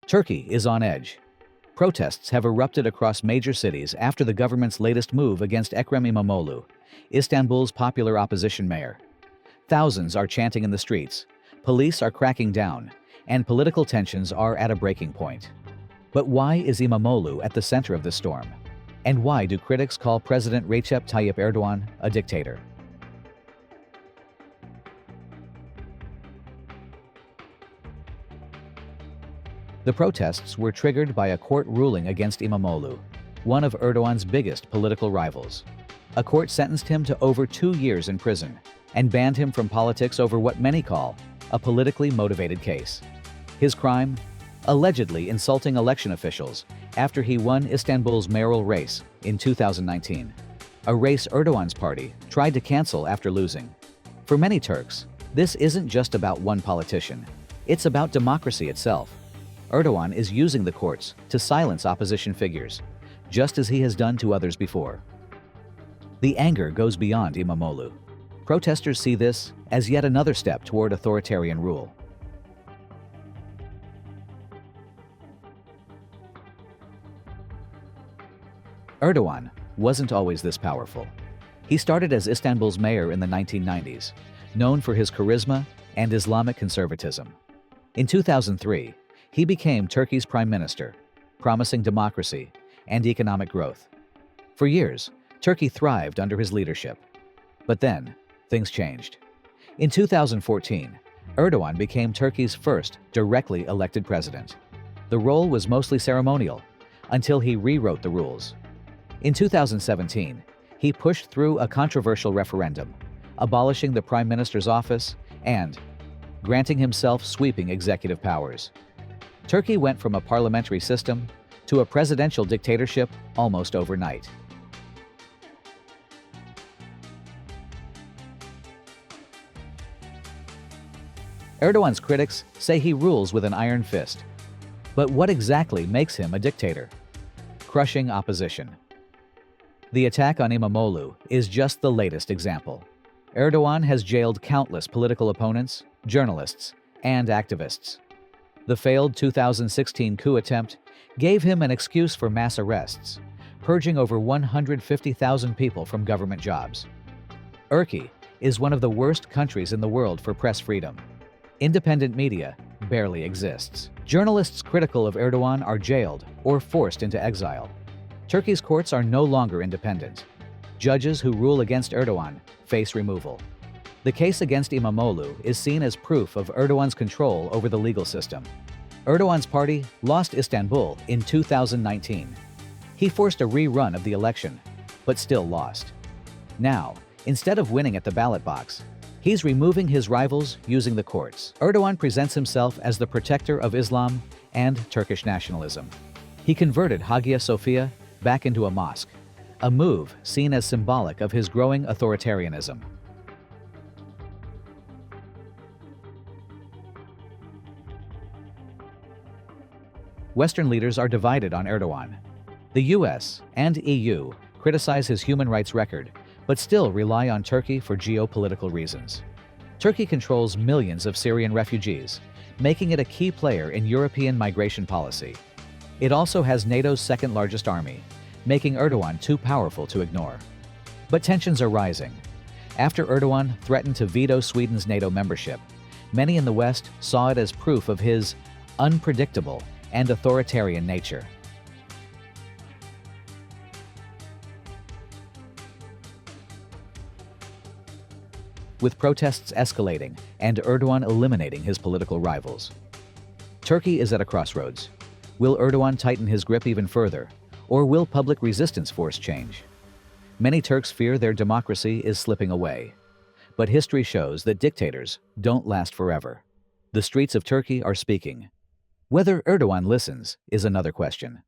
Turkey is on edge. Protests have erupted across major cities after the government's latest move against Ekrem Imamoglu, Istanbul's popular opposition mayor. Thousands are chanting in the streets, police are cracking down, and political tensions are at a breaking point. But why is Imamoglu at the center of the storm? And why do critics call President Recep Tayyip Erdogan a dictator? The protests were triggered by a court ruling against Imamoglu, one of Erdogan's biggest political rivals. A court sentenced him to over 2 years in prison and banned him from politics over what many call a politically motivated case. His crime? Allegedly insulting election officials after he won Istanbul's mayoral race in 2019, a race Erdogan's party tried to cancel after losing. For many Turks, this isn't just about one politician, it's about democracy itself. Erdogan is using the courts to silence opposition figures, just as he has done to others before. The anger goes beyond Imamoglu. Protesters see this as yet another step toward authoritarian rule. Erdogan wasn't always this powerful. He started as Istanbul's mayor in the 1990s, known for his charisma and Islamic conservatism. In 2003, he became Turkey's prime minister, promising democracy and economic growth. For years, Turkey thrived under his leadership. But then, things changed. In 2014, Erdogan became Turkey's first directly elected president. The role was mostly ceremonial, until he rewrote the rules. In 2017, he pushed through a controversial referendum, abolishing the prime minister's office and granting himself sweeping executive powers. Turkey went from a parliamentary system to a presidential dictatorship almost overnight. Erdogan's critics say he rules with an iron fist. But what exactly makes him a dictator? Crushing opposition. The attack on Imamoglu is just the latest example. Erdogan has jailed countless political opponents, journalists, and activists. The failed 2016 coup attempt gave him an excuse for mass arrests, purging over 150,000 people from government jobs. Turkey is one of the worst countries in the world for press freedom. Independent media barely exists. Journalists critical of Erdogan are jailed or forced into exile. Turkey's courts are no longer independent. Judges who rule against Erdogan face removal. The case against Imamoglu is seen as proof of Erdogan's control over the legal system. Erdogan's party lost Istanbul in 2019. He forced a rerun of the election, but still lost. Now, instead of winning at the ballot box, he's removing his rivals using the courts. Erdogan presents himself as the protector of Islam and Turkish nationalism. He converted Hagia Sophia back into a mosque, a move seen as symbolic of his growing authoritarianism. Western leaders are divided on Erdogan. The US and EU criticize his human rights record, but still rely on Turkey for geopolitical reasons. Turkey controls millions of Syrian refugees, making it a key player in European migration policy. It also has NATO's second-largest army, making Erdogan too powerful to ignore. But tensions are rising. After Erdogan threatened to veto Sweden's NATO membership, many in the West saw it as proof of his unpredictable and authoritarian nature. With protests escalating and Erdogan eliminating his political rivals, Turkey is at a crossroads. Will Erdogan tighten his grip even further, or will public resistance force change? Many Turks fear their democracy is slipping away. But history shows that dictators don't last forever. The streets of Turkey are speaking. Whether Erdogan listens is another question.